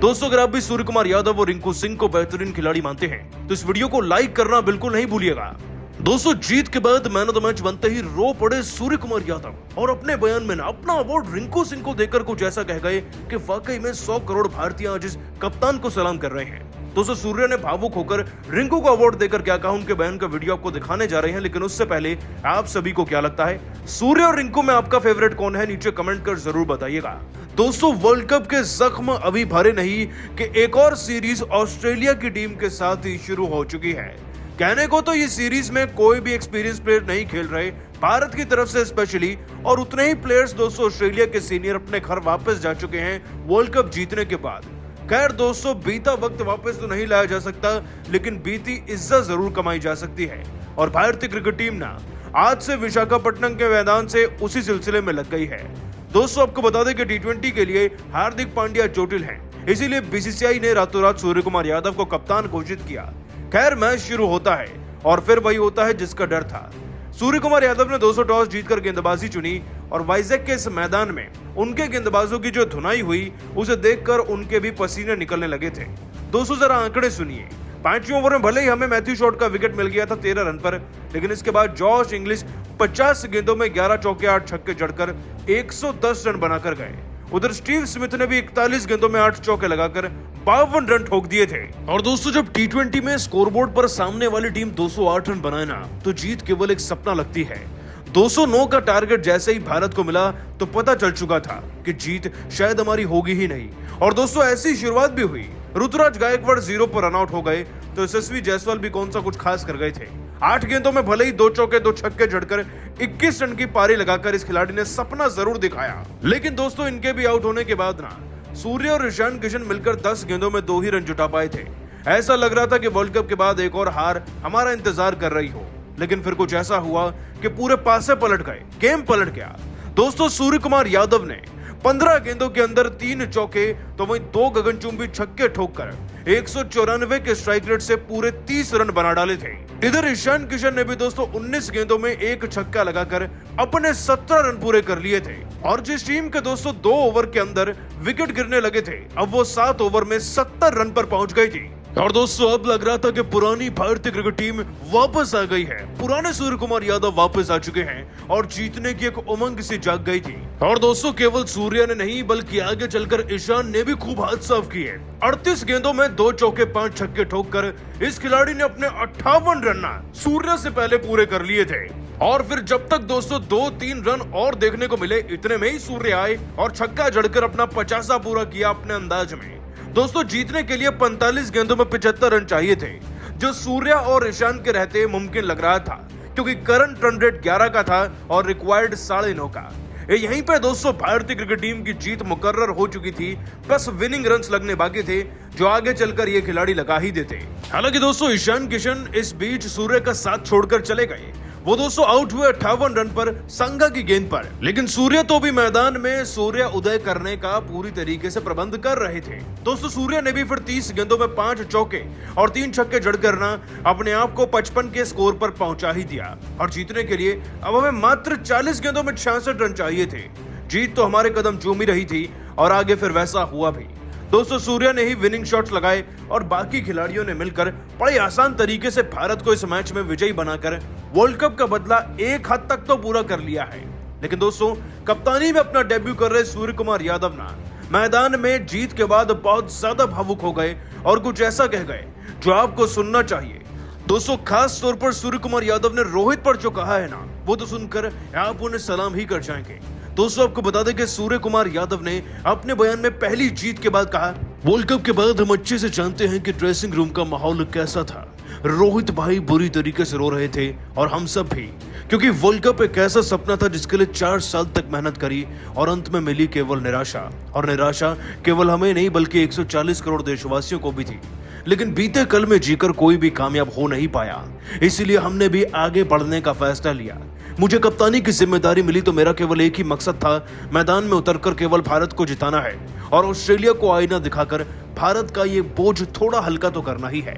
दोस्तों अगर आप भी सूर्य कुमार यादव और रिंकू सिंह को बेहतरीन खिलाड़ी मानते हैं तो इस वीडियो को लाइक करना बिल्कुल नहीं भूलिएगा। दोस्तों जीत के बाद मैन ऑफ द मैच बनते ही रो पड़े सूर्य कुमार यादव और अपने बयान में अपना अवार्ड रिंकू सिंह को देकर कुछ ऐसा कह गए कि वाकई में 100 करोड़ भारतीय आज इस कप्तान को सलाम कर रहे हैं। दोस्तों सूर्य ने भावुक होकर रिंकू को अवार्ड देकर क्या कहा, उनके बयान का वीडियो आपको दिखाने जा रहे हैं, लेकिन उससे पहले आप सभी को क्या लगता है, सूर्य और रिंकू में आपका फेवरेट कौन है, नीचे कमेंट कर जरूर बताइएगा। दोस्तों वर्ल्ड कप के जख्म अभी भरे नहीं कि एक और सीरीज ऑस्ट्रेलिया की टीम के साथ ही शुरू हो चुकी है। कहने को तो ये सीरीज में कोई भी एक्सपीरियंस प्लेयर नहीं खेल रहे भारत की तरफ से स्पेशली, और उतने ही प्लेयर्स दोस्तों ऑस्ट्रेलिया के सीनियर अपने घर वापस जा चुके हैं वर्ल्ड कप जीतने के बाद। खैर दोस्तों बीता वक्त वापस तो नहीं लाया जा सकता, लेकिन बीती इज्जत जरूर कमाई जा सकती है और भारतीय क्रिकेट टीम ना आज से विशाखापट्टनम के मैदान से उसी सिलसिले में लग गई है। दोस्तों आपको बता दें कि टी20 के लिए हार्दिक पांड्या चोटिल हैं, इसीलिए बीसीसीआई ने रातों रात सूर्य कुमार यादव को कप्तान घोषित किया। खैर मैच शुरू होता है और फिर वही होता है जिसका डर था। सूर्य कुमार यादव ने 200 टॉस जीतकर गेंदबाजी चुनी और वाइजैक के इस मैदान में उनके गेंदबाजों की जो धुनाई हुई उसे देखकर उनके भी पसीने निकलने लगे थे। दोस्तों जरा आंकड़े सुनिए। 5वें ओवर में भले ही हमें मैथ्यू शॉट का विकेट मिल गया था 13 रन पर, लेकिन इसके बाद जॉश इंग्लिश 50 गेंदों में 11 चौके 8 छक्के जड़कर 110 रन बनाकर गए। उधर स्टीव स्मिथ ने भी 41 गेंदों में 8 चौके लगाकर 52 रन ठोक दिए थे। और दोस्तों जब टी20 में स्कोरबोर्ड पर सामने वाली टीम 208 रन बनाए ना तो जीत केवल एक सपना लगती है। 209 का टारगेट जैसे ही भारत को मिला तो पता चल चुका था कि जीत शायद हमारी होगी ही नहीं। और दोस्तों ऐसी शुरुआत भी हुई। ऋतुराज गायकवाड़ 0 पर रन आउट हो गए तो यशस्वी जायसवाल भी कौन सा कुछ खास कर गए थे। 8 गेंदों में भले ही 2 चौके 2 छक्के जड़कर 21 रन की पारी लगाकर इस खिलाड़ी ने सपना जरूर दिखाया। लेकिन दोस्तों इनके भी आउट होने के बाद ना सूर्य और ईशान किशन मिलकर 10 गेंदों में 2 ही रन जुटा पाए थे। ऐसा लग रहा था कि वर्ल्ड कप के बाद एक और हार हमारा इंतजार कर रही हो, लेकिन फिर कुछ ऐसा हुआ कि पूरे पासे पलट गए, गेम पलट गया। दोस्तों सूर्य कुमार यादव ने 15 गेंदों के अंदर 3 चौके तो वहीं 2 गगनचुंबी छक्के ठोककर 194 के स्ट्राइक रेट से पूरे 30 रन बना डाले थे। इधर ईशान किशन ने भी दोस्तों 19 गेंदों में 1 छक्का लगाकर अपने 17 रन पूरे कर लिए थे। और जिस टीम के दोस्तों 2 ओवर के अंदर विकेट गिरने लगे थे, अब वो 7 ओवर में 70 रन पर पहुंच गई थी। और दोस्तों अब लग रहा था कि पुरानी भारतीय क्रिकेट टीम वापस आ गई है, पुराने सूर्य कुमार यादव वापस आ चुके हैं और जीतने की एक उमंग सी जाग गई थी। और दोस्तों केवल सूर्य ने नहीं बल्कि आगे चलकर ईशान ने भी खूब हाथ साफ किए। 38 गेंदों में 2 चौके 5 छक्के ठोककर इस खिलाड़ी ने अपने 58 रन सूर्य से पहले पूरे कर लिए थे। और फिर जब तक दोस्तों 2-3 रन और देखने को मिले, इतने में ही सूर्य आए और छक्का जड़कर अपना 50 पूरा किया अपने अंदाज में। दोस्तों जीतने के लिए 45 गेंदों में 75 रन चाहिए थे, जो सूर्य और ईशान के रहते मुमकिन लग रहा था, क्योंकि करंट रन रेट 11 का था और रिक्वायर्ड 9.5 का। यहीं पे दोस्तों भारतीय क्रिकेट टीम की जीत मुकर्रर हो चुकी थी, बस विनिंग रन्स लगने बाकी थे जो आगे चलकर ये खिलाड़ी लगा ही देते। हालांकि दोस्तों ईशान किशन इस बीच सूर्य का साथ छोड़कर चले गए। वो दोस्तों आउट हुए 58 रन पर संघा की गेंद पर, लेकिन सूर्य तो भी मैदान में सूर्य उदय करने का पूरी तरीके से प्रबंध कर रहे थे। दोस्तों सूर्य ने भी फिर 30 गेंदों में 5 चौके और 3 छक्के जड़कर ना अपने आप को 55 के स्कोर पर पहुंचा ही दिया। और जीतने के लिए अब हमें मात्र 40 गेंदों में 66 रन चाहिए थे। जीत तो हमारे कदम चूम ही रही थी और आगे फिर वैसा हुआ भी। दोस्तों सूर्य ने ही विनिंग शॉट्स लगाए और बाकी खिलाड़ियों ने मिलकर बड़े आसान तरीके से भारत को इस मैच में विजयी बनाकर वर्ल्ड कप का बदला एक हद तक तो पूरा कर लिया है। लेकिन दोस्तों कप्तानी में अपना डेब्यू कर रहे सूर्य कुमार यादव ना मैदान में जीत के बाद बहुत ज्यादा भावुक हो गए और कुछ ऐसा कह गए जो आपको सुनना चाहिए। दोस्तों खास तौर पर सूर्य कुमार यादव ने रोहित पर जो कहा है ना, वो तो सुनकर आप उन्हें सलाम ही कर जाएंगे। दोस्तों आपको बता दें कि सूर्य कुमार यादव ने अपने बयान में पहली जीत के बाद कहा, वर्ल्ड कप के बाद हम अच्छे से जानते हैं कि ड्रेसिंग रूम का माहौल कैसा था। रोहित भाई बुरी तरीके से रो रहे थे और हम सब भी, क्योंकि वर्ल्ड कप एक ऐसा सपना था जिसके लिए 4 साल तक मेहनत करी और अंत में मिली केवल निराशा। और निराशा केवल हमें नहीं बल्कि 140 करोड़ देशवासियों को भी थी। लेकिन बीते कल में जीकर कोई भी कामयाब हो नहीं पाया, इसीलिए हमने भी आगे बढ़ने का फैसला लिया। मुझे कप्तानी की जिम्मेदारी मिली तो मेरा केवल एक ही मकसद था, मैदान में उतरकर केवल भारत को जिताना है और ऑस्ट्रेलिया को आईना दिखाकर भारत का ये बोझ थोड़ा हल्का तो करना ही है।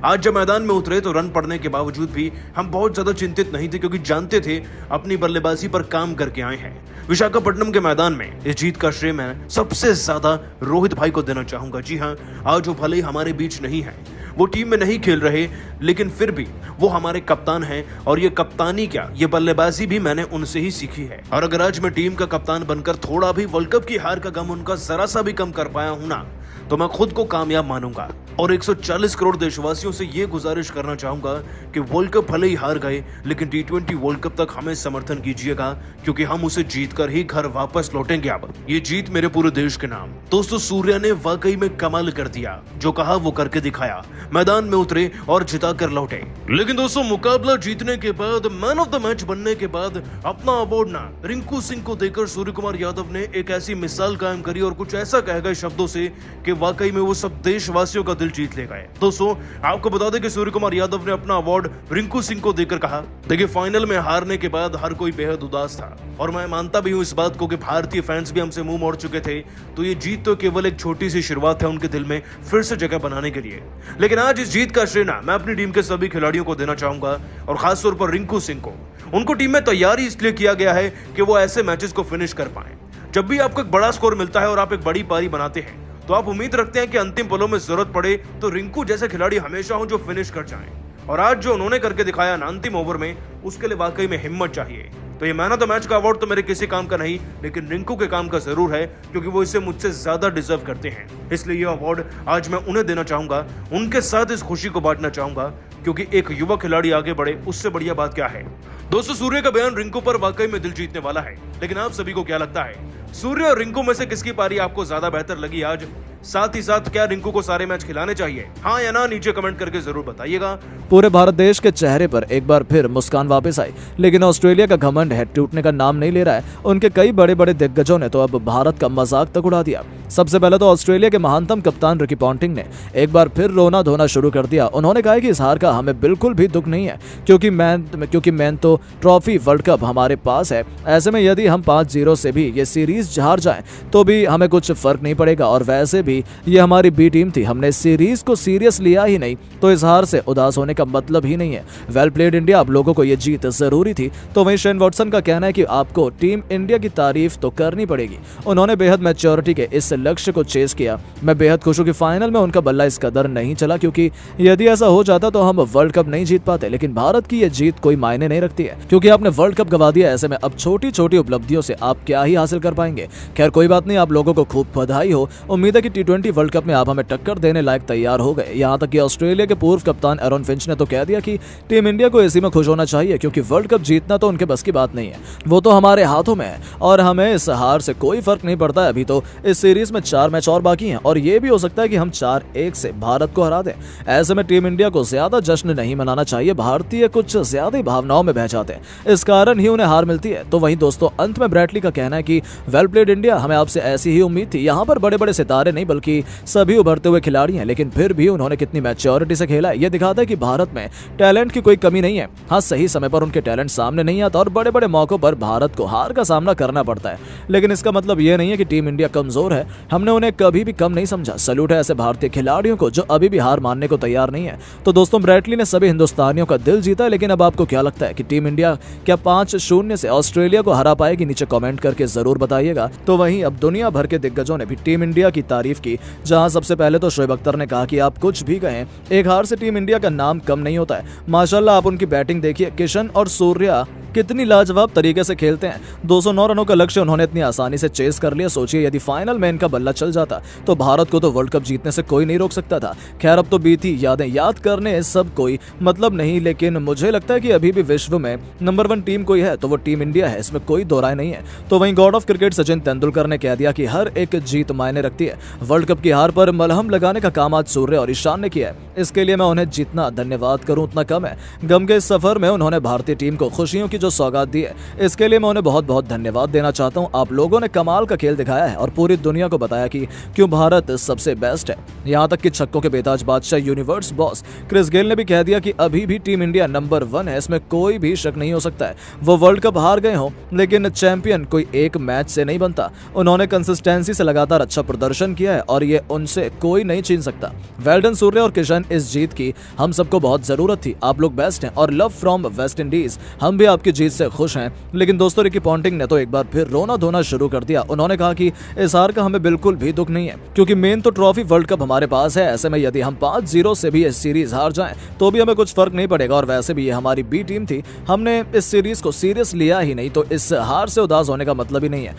आज जब मैदान में उतरे तो रन पड़ने के बावजूद भी हम बहुत ज्यादा चिंतित नहीं थे, क्योंकि जानते थे अपनी बल्लेबाजी पर काम करके आए हैं। विशाखापट्टनम के मैदान में इस जीत का श्रेय मैं सबसे ज्यादा रोहित भाई को देना चाहूंगा। जी हाँ, आज वो भले ही हमारे बीच नहीं है, वो टीम में नहीं खेल रहे, लेकिन फिर भी वो हमारे कप्तान हैं, और ये कप्तानी क्या, ये बल्लेबाजी भी मैंने उनसे ही सीखी है। और अगर आज मैं टीम का कप्तान बनकर थोड़ा भी वर्ल्ड कप की हार का गम उनका जरा सा भी कम कर पाया हूं ना, तो मैं खुद को कामयाब मानूंगा। और 140 करोड़ देशवासियों से ये गुजारिश करना चाहूंगा कि वर्ल्ड कप भले ही हार गए, लेकिन T20 वर्ल्ड कप तक हमें समर्थन कीजिएगा, क्योंकि हम उसे जीतकर ही घर वापस लौटेंगे। अब ये जीत मेरे पूरे देश के नाम। दोस्तों, सूर्या ने वाकई में कमाल कर दिया, जो कहा वो करके दिखाया। मैदान में उतरे और जिता कर लौटे। लेकिन दोस्तों, मुकाबला जीतने के बाद, मैन ऑफ द मैच बनने के बाद अपना अवार्ड ना रिंकू सिंह को देकर सूर्य कुमार यादव ने एक ऐसी मिसाल कायम करी और कुछ ऐसा कह गए शब्दों से कि वाकई में वो सब देशवासियों का दिल जीत ले गए। दोस्तों, आपको बता दें कि सूर्य कुमार यादव ने अपना अवार्ड रिंकू सिंह को देकर कहा, देखिए फाइनल में हारने के बाद हर कोई बेहद उदास था, और मैं मानता भी हूं इस बात को कि भारतीय फैंस भी हमसे मुंह मोड़ चुके थे, तो ये जीत तो केवल एक छोटी सी शुरुआत है उनके दिल में फिर से जगह बनाने के लिए। लेकिन आज इस जीत का श्रेय ना मैं अपनी टीम के सभी खिलाड़ियों को देना चाहूंगा, और खासतौर पर रिंकू सिंह को। उनको टीम में तैयारी इसलिए किया गया है कि वो ऐसे मैचेस को फिनिश कर पाए। जब भी आपको एक बड़ा स्कोर मिलता है और आप एक बड़ी पारी बनाते हैं, तो आप उम्मीद रखते हैं कि अंतिम पलों में जरूरत पड़े तो रिंकू जैसे खिलाड़ी हमेशा हो जो फिनिश कर जाएं। और आज जो उन्होंने करके दिखाया ना अंतिम ओवर में, उसके लिए वाकई में हिम्मत चाहिए। तो ये मैन ऑफ द मैच का अवार्ड तो मेरे किसी काम का नहीं, लेकिन रिंकू के काम का जरूर है, क्योंकि वो इसे मुझसे ज्यादा डिजर्व करते हैं। इसलिए ये अवार्ड आज मैं उन्हें देना चाहूंगा, उनके साथ इस खुशी को बांटना चाहूंगा, क्योंकि एक युवा खिलाड़ी आगे बढ़े, उससे बढ़िया बात क्या है। दोस्तों, सूर्य का बयान रिंकू पर वाकई में दिल जीतने वाला है, लेकिन आप सभी को क्या लगता है, सूर्य और रिंकू में से किसकी पारी आपको ज्यादा बेहतर लगी आज? साथ ही साथ क्या रिंकू को सारे मैच खिलाने चाहिए? हाँ या ना, नीचे कमेंट करके जरूर बताइएगा। पूरे भारत देश के चेहरे पर एक बार फिर मुस्कान वापस आई, लेकिन ऑस्ट्रेलिया का घमंड है टूटने का नाम नहीं ले रहा है। उनके कई बड़े बड़े दिग्गजों ने तो अब भारत का मजाक तक उड़ा दिया। सबसे पहले तो ऑस्ट्रेलिया के महानतम कप्तान रिकी पॉन्टिंग ने एक बार फिर रोना धोना शुरू कर दिया। उन्होंने कहा कि इस हार का हमें बिल्कुल भी दुख नहीं है, क्योंकि मैन तो ट्रॉफी वर्ल्ड कप हमारे पास है। ऐसे में यदि हम 5-0 से भी ये सीरीज हार जाएं तो भी हमें कुछ फर्क नहीं पड़ेगा, और वैसे भी ये हमारी बी टीम थी, हमने सीरीज को सीरियस लिया ही नहीं, तो इस हार से उदास होने का मतलब ही नहीं है। वेल प्लेड इंडिया, आप लोगों को ये जीत जरूरी थी। तो वहीं शेन वॉटसन का कहना है कि आपको टीम इंडिया की तारीफ तो करनी पड़ेगी, उन्होंने बेहद मैच्योरिटी के इस लक्ष्य को चेस किया। मैं बेहद खुश हूं कि फाइनल में उनका बल्ला इस कदर नहीं चला, क्योंकि यदि ऐसा हो जाता तो हम वर्ल्ड कप नहीं जीत पाते। लेकिन भारत की यह जीत कोई मायने नहीं रखती है, क्योंकि आपने वर्ल्ड कप गवा दिया। ऐसे में अब छोटी छोटी उपलब्धियों से आप क्या ही हासिल कर पाएंगे। खैर कोई बात नहीं, आप लोगों को खूब बधाई हो। उम्मीद है कि T20 वर्ल्ड कप में आप हमें टक्कर देने लायक तैयार हो गए। यहाँ तक कि ऑस्ट्रेलिया के पूर्व कप्तान एरन फिंच ने तो कह दिया कि टीम इंडिया को इसी में खुश होना चाहिए, क्योंकि वर्ल्ड कप जीतना तो उनके बस की बात नहीं है, वो तो हमारे हाथों में है, और हमें इस हार से कोई फर्क नहीं पड़ता है। अभी तो इस सीरीज में 4 मैच और बाकी हैं, और ये भी हो सकता है कि हम 4-1 से भारत को हरा दें। ऐसे में टीम इंडिया को ज्यादा जश्न नहीं मनाना चाहिए, भारतीय कुछ ज्यादा भावनाओं में बह जाते हैं, इस कारण ही उन्हें हार मिलती है। तो वहीं दोस्तों, अंत में ब्रैटली का कहना है कि वेल प्लेड इंडिया, हमें आपसे ऐसी ही उम्मीद थी। यहाँ पर बड़े बड़े सितारे नहीं बल्कि सभी उभरते हुए खिलाड़ी हैं, लेकिन फिर भी उन्होंने कितनी मैच्योरिटी से खेला है। ये दिखाता है कि भारत में टैलेंट की कोई कमी नहीं है। हाँ, सही समय पर उनके टैलेंट सामने नहीं आता और बड़े बड़े मौकों पर भारत को हार का सामना करना पड़ता है, लेकिन इसका मतलब ये नहीं है कि टीम इंडिया कमजोर है। हमने उन्हें कभी भी कम नहीं समझा। सैल्यूट है ऐसे भारतीय खिलाड़ियों को जो अभी भी हार मानने को तैयार नहीं है। तो दोस्तों, ब्रैटली ने सभी हिंदुस्तानियों का दिल जीता, लेकिन अब आपको क्या लगता है कि टीम इंडिया क्या 5-0 से ऑस्ट्रेलिया को हरा पाएगी? नीचे कमेंट करके जरूर बताइएगा। तो वहीं अब दुनिया भर के दिग्गजों ने भी टीम इंडिया की तारीफ की, जहां सबसे पहले तो शोएब अख्तर ने कहा कि आप कुछ भी कहें, एक हार से टीम इंडिया का नाम कम नहीं होता है। माशाल्लाह, आप उनकी बैटिंग देखिए, किशन और सूर्या कितनी लाजवाब तरीके से खेलते हैं। 209 रनों का लक्ष्य उन्होंने इतनी आसानी से चेस कर लिया। सोचिए यदि फाइनल में इनका बल्ला चल जाता तो भारत को तो वर्ल्ड कप जीतने से कोई नहीं रोक सकता था। खैर, अब तो बीती यादें याद करने सब कोई मतलब नहीं, लेकिन मुझे लगता है कि अभी भी विश्व में नंबर 1 टीम कोई है तो वो टीम इंडिया है, इसमें कोई दो राय नहीं है। तो वहीं God of cricket Sachin Tendulkar ने कह दिया कि हर एक जीत मायने रखती है। वर्ल्ड कप की हार पर मलहम लगाने का काम आज सूर्य और ईशान ने किया है। इसके लिए मैं उन्हें जितना धन्यवाद करूं उतना कम है। गम के इस सफर में उन्होंने भारतीय टीम को खुशियों की जो जो सौगात दी है इसके लिए मैं उन्हें बहुत बहुत धन्यवाद देना चाहता हूं। आप लोगों ने कमाल का खेल दिखाया है और पूरी दुनिया को बताया कि क्यों भारत सबसे बेस्ट है। यहां तक कि छक्कों के बेताज बादशाह यूनिवर्स बॉस क्रिस गेल ने भी कह दिया कि अभी भी टीम इंडिया नंबर 1 है, इसमें कोई भी शक नहीं हो सकता है। वो वर्ल्ड कप हार गए हो लेकिन चैंपियन कोई एक मैच से नहीं बनता। उन्होंने कंसिस्टेंसी से लगातार अच्छा प्रदर्शन किया है और ये उनसे कोई नहीं छीन सकता। वेल डन सूर्य और किशन, इस जीत की हम सबको बहुत जरूरत थी। आप लोग बेस्ट हैं और लव फ्रॉम वेस्ट इंडीज। हम भी आपकी जीत से खुश हैं। लेकिन दोस्तों रिकी पॉन्टिंग ने तो एक बार फिर रोना धोना शुरू कर दिया। उन्होंने कहा कि इस हार का हमें बिल्कुल भी दुख नहीं है क्योंकि मेन तो ट्रॉफी वर्ल्ड कप हमारे पास है। ऐसे में यदि हम 5-0 से भी इस सीरीज हार जाएं तो भी हमें कुछ फर्क नहीं पड़ेगा और वैसे भी ये हमारी बी टीम थी। हमने इस सीरीज को सीरियस लिया ही नहीं तो इस हार से उदास होने का मतलब ही नहीं है।